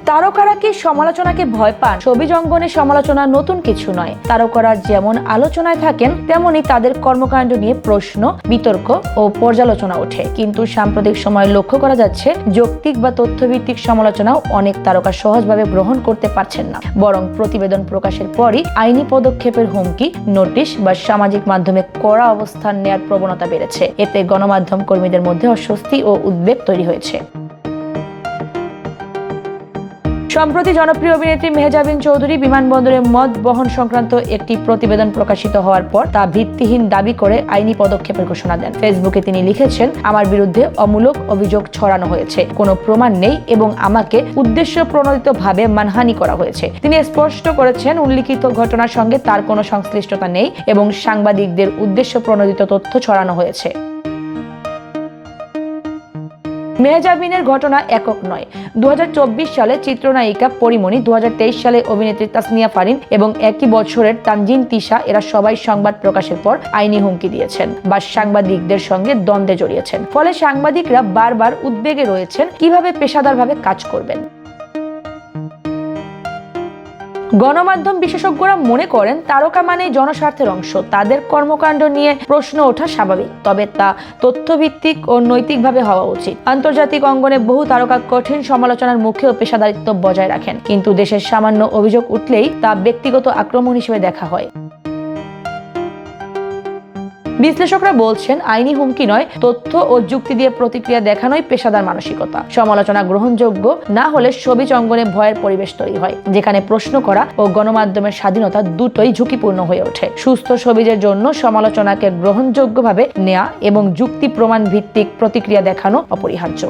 তারকারা কি সমালোচনাকে ভয় পান? ছবিজ অঙ্গনে সমালোচনা নতুন কিছু নয়। তারকারা যেমন আলোচনায় থাকেন, তেমনি তাদের কর্মকাণ্ড নিয়ে প্রশ্ন, বিতর্ক ও পর্যালোচনা ওঠে। কিন্তু সাম্প্রতিক সময়ে লক্ষ্য করা যাচ্ছে, যৌক্তিক বা তথ্যভিত্তিক সমালোচনাও অনেক তারকা সহজভাবে গ্রহণ করতে পারছেন না। বরং প্রতিবেদন প্রকাশের পরই আইনি পদক্ষেপের হুমকি, নোটিশ বা সামাজিক মাধ্যমে কড়া অবস্থান নেয়ার প্রবণতা বেড়েছে। এতে গণমাধ্যম কর্মীদের মধ্যে অস্বস্তি ও উদ্বেগ তৈরি হয়েছে। সম্প্রতি জনপ্রিয় অভিনেত্রী মেহজাবিন চৌধুরী বিমানবন্দরে মদ বহন সংক্রান্ত একটি প্রতিবেদন প্রকাশিত হওয়ার পর তা ভিত্তিহীন দাবি করে আইনি পদক্ষেপের ঘোষণা দেন। ফেসবুকে তিনি লিখেছেন, আমার বিরুদ্ধে অমূলক অভিযোগ ছড়ানো হয়েছে, কোনো প্রমাণ নেই এবং আমাকে উদ্দেশ্য প্রণোদিতভাবে মানহানি করা হয়েছে। তিনি স্পষ্ট করেছেন, উল্লিখিত ঘটনার সঙ্গে তার কোনো সংশ্লিষ্টতা নেই এবং সাংবাদিকদের উদ্দেশ্য প্রণোদিত তথ্য ছড়ানো হয়েছে। মেহজাবিনের ঘটনা একক নয়। 2024 সালে চিত্রনায়িকা পরিমণি, 2023 সালে অভিনেত্রী তাসনিয়া ফারিন এবং একই বছরের তানজিন তিশা এরা সবাই সংবাদ প্রকাশের পর আইনি হুমকি দিয়েছেন বা সাংবাদিকদের সঙ্গে দ্বন্দ্বে জড়িয়েছেন। ফলে সাংবাদিকরা বারবার উদ্বেগে রয়েছেন কিভাবে পেশাদারভাবে কাজ করবেন। গণমাধ্যম বিশেষজ্ঞরা মনে করেন, তারকা মানে জনস্বার্থের অংশ। তাদের কর্মকাণ্ড নিয়ে প্রশ্ন ওঠা স্বাভাবিক, তবে তা তথ্যভিত্তিক ও নৈতিকভাবে হওয়া উচিত। আন্তর্জাতিক অঙ্গনে বহু তারকা কঠিন সমালোচনার মুখেও পেশাদারিত্ব বজায় রাখেন, কিন্তু দেশের সামান্য অভিযোগ উঠলেই তা ব্যক্তিগত আক্রমণ হিসেবে দেখা হয়। বিশ্লেষকরা বলছেন, আইনি হুমকি নয়, তথ্য ও যুক্তি দিয়ে প্রতিক্রিয়া দেখানোই পেশাদার মানসিকতা। সমালোচনা গ্রহণযোগ্য না হলে শোবিজ অঙ্গনে ভয়ের পরিবেশ তৈরি হয়, যেখানে প্রশ্ন করা ও গণমাধ্যমের স্বাধীনতা দুটোই ঝুঁকিপূর্ণ হয়ে ওঠে। সুস্থ শোবিজের জন্য সমালোচনাকে গ্রহণযোগ্যভাবে নেওয়া এবং যুক্তি প্রমাণ ভিত্তিক প্রতিক্রিয়া দেখানো অপরিহার্য।